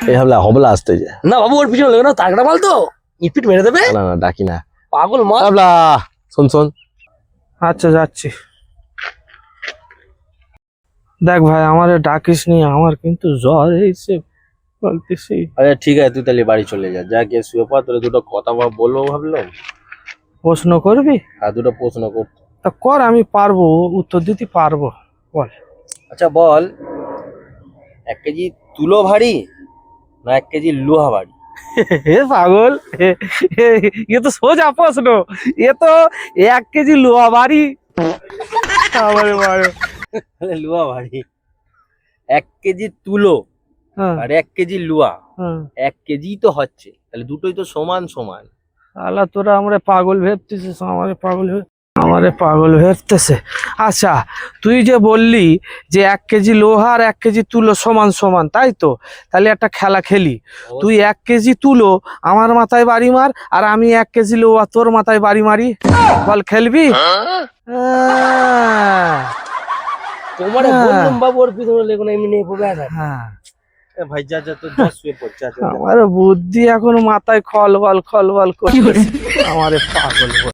এই হাবলা হবলা আসতে যে না বাবু ওর পিছনে লেগে না, তাগড়া মাল তো ইপিট মেরে দেবে। না না ডাকি না পাগল মাল। হাবলা শোন শোন। আচ্ছা যাচ্ছি। দেখ ভাই আমারে ডাকিস নি, আমার কিন্তু জ্বর এইছে বলতেছি। আচ্ছা ঠিক আছে, তুই তাহলে বাড়ি চলে যা, যা গিয়ে শুয়ে পড়, তোর দুটো কথা বলবো ভাবলাম। প্রশ্ন করবি? আর দুটো প্রশ্ন করতে। তা কর, আমি পারবো, উত্তর দিতে পারবো, বল। আচ্ছা বল, 1 কেজি তুলো ভারী না 1 কেজি লোহা ভারী? হে পাগল, এ তো সোজা প্রশ্ন, এ তো 1 কেজি লোহা বাড়ি। আমারে মারো। তাহলে লোহা ভারী। 1 কেজি তুলো হ্যাঁ, আর 1 কেজি লোহা, হ্যাঁ। 1 কেজি তো হচ্ছে, তাহলে দুটোই তো সমান সমান। আল্লাহ তোরা আমারে পাগল ভেবতেছিস, আমারে পাগল ভেবতেছে। আচ্ছা তুই যে বললি যে 1 কেজি লোহা আর 1 কেজি তুলো সমান সমান, তাই তো? তাহলে একটা খেলা খেলি, তুই 1 কেজি তুলো আমার মাথায় বাড়ি মার, আর আমি 1 কেজি লোহা তোর মাথায় বাড়ি মারি, বল খেলবি? তোমারে বললাম বাবু ওর পিছনে লেগে না, এমনি নেই পড়বে। হ্যাঁ, ভাই যা যা, তোর দশ শুয়ে পড়, যা যা। আমার বুদ্ধি এখন মাথায় খলবল করছে, আমারে পাগল